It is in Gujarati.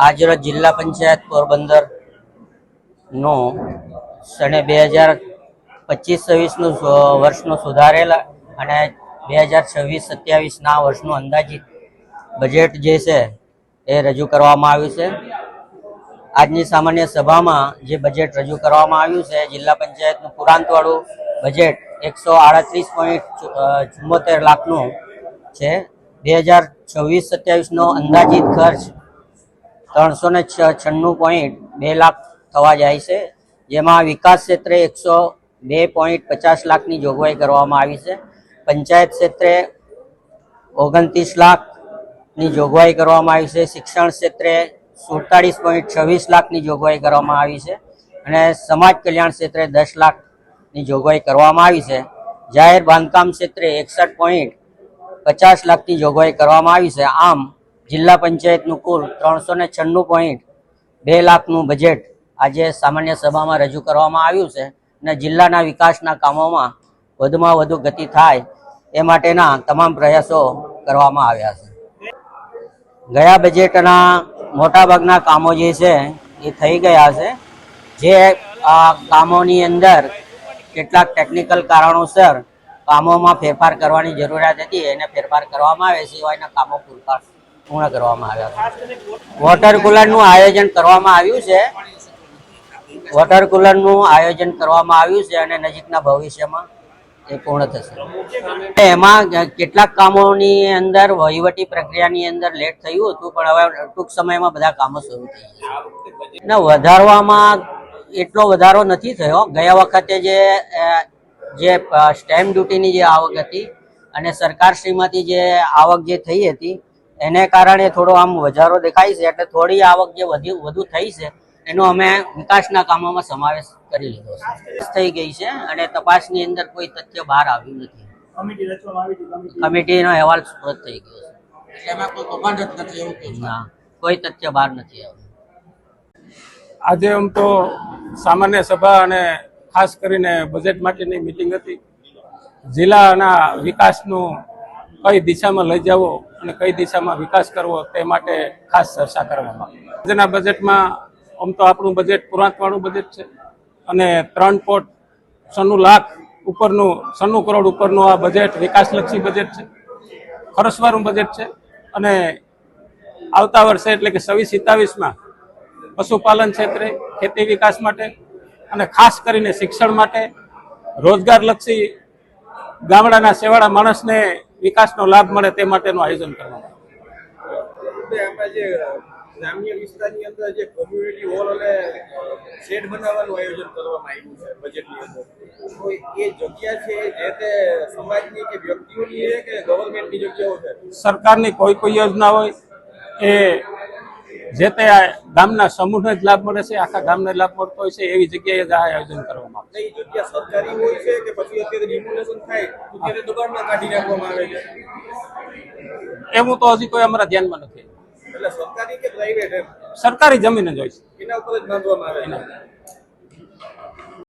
આજરોજ જિલ્લા પંચાયત પોરબંદર નો સને 2025-26 વર્ષનું સુધારેલા અને 2026-27 વર્ષનું અંદાજિત બજેટ જે છે એ રજૂ કરવામાં આવ્યું છે। આજની સામાન્ય સભામાં જે બજેટ રજૂ કરવામાં આવ્યું છે, જિલ્લા પંચાયતનું પુરાંતવાળું બજેટ 138.74 લાખનું છે। 2026-27 નો અંદાજિત ખર્ચ 396.2 લાખ થવા જાય છે, જેમાં વિકાસ ક્ષેત્રે 102.50 લાખની જોગવાઈ કરવામાં આવી છે। પંચાયત ક્ષેત્રે 29 લાખની જોગવાઈ કરવામાં આવી છે। શિક્ષણ ક્ષેત્રે 47.26 લાખની જોગવાઈ કરવામાં આવી છે અને સમાજ કલ્યાણ ક્ષેત્રે 10 લાખની જોગવાઈ કરવામાં આવી છે। જાહેર બાંધકામ ક્ષેત્રે 61.50 લાખની જોગવાઈ કરવામાં આવી છે। આમ જિલ્લા પંચાયતનું કુલ 396.2 લાખનું બજેટ આજે સામાન્ય સભામાં રજૂ કરવામાં આવ્યું છે અને જિલ્લાના વિકાસના કામોમાં વધુમાં વધુ ગતિ થાય એ માટેના તમામ પ્રયાસો કરવામાં આવ્યા છે। ગયા બજેટના મોટાભાગના કામો જે છે એ થઈ ગયા છે। જે કામોની અંદર કેટલાક ટેકનિકલ કારણોસર કામોમાં ફેરફાર કરવાની જરૂરિયાત હતી, એને ફેરફાર કરવામાં આવે સિવાયના કામો પૂર્ણ કરવામાં આવ્યા છે। વોટર કુલરનું આયોજન કરવામાં આવ્યું છે અને નજીકના ભવિષ્યમાં એ પૂર્ણ થશે। એમાં કેટલાક કામોની અંદર વહીવટી પ્રક્રિયાની અંદર લેટ થયું હતું, પણ હવે ટૂંક સમયમાં બધા કામો શરૂ થઈ જશે। વધારવામાં એટલો વધારો નથી થયો। ગયા વખતે જે સ્ટેમ્પ ડ્યુટીની જે આવક હતી અને સરકારશ્રીમાંથી જે આવક જે થઈ હતી એને કારણે થોડો આમ વધારો દેખાય છે, એટલે થોડી આવક જે વધુ થઈ છે એનો અમે વિકાસના કામોમાં સમાવેશ કરી લીધો છે। થઈ ગઈ છે અને તપાસની અંદર કોઈ તથ્ય બહાર આવ્યું નથી। કમિટીનો અહેવાલ સુપરત થઈ ગયો છે, ના કોઈ તથ્ય બહાર નથી આવ્યું। આજે આમ તો સામાન્ય સભા અને ખાસ કરીને બજેટ માટેની મિટિંગ હતી। જિલ્લાના વિકાસનું કઈ દિશામાં લઈ જવો અને કઈ દિશામાં વિકાસ કરવો તે માટે ખાસ ચર્ચા કરવામાં આવી। આજના બજેટમાં આમ તો આપણું બજેટ પુરાંતવાળું બજેટ છે અને 3.96 લાખ ઉપરનું 96 કરોડ ઉપરનું આ બજેટ વિકાસલક્ષી બજેટ છે, ખર્ચવાળું બજેટ છે અને આવતા વર્ષે એટલે કે 26-27માં પશુપાલન ક્ષેત્રે, ખેતી વિકાસ માટે અને ખાસ કરીને શિક્ષણ માટે, રોજગારલક્ષી ગામડાના છેવાડા માણસને વિકાસનો લાભ મળે તે માટેનું આયોજન કરવામાં આવ્યું। ગ્રામ્ય વિસ્તારની અંદર જે કોમ્યુનિટી હોલ અને શેડ બનાવવાનું આયોજન કરવામાં આવ્યું છે બજેટની અંદર, તો એ જગ્યા છે જે તે સમાજની કે વ્યક્તિઓની છે કે ગવર્મેન્ટની જગ્યાઓ છે? સરકારની કોઈ યોજના હોય એ જે તે ગામના સમૂહને જ લાભ મળે છે, આખા ગામને લાભ મળતો હોય છે, એવી જગ્યાએ જ આ આયોજન કરવામાં આવે છે। એ જગ્યા સરકારી હોય છે કે પછી અત્યારે ડિમોલેશન થાય તો ત્યારે દબાણમાં કાઢી નાખવામાં આવે છે? એવું તો હજી કોઈ અમારા ધ્યાનમાં નથી। એટલે સરકારી કે પ્રાઇવેટ? સરકારી જમીન જ હોય છે, એના ઉપર જ બાંધવામાં આવે છે।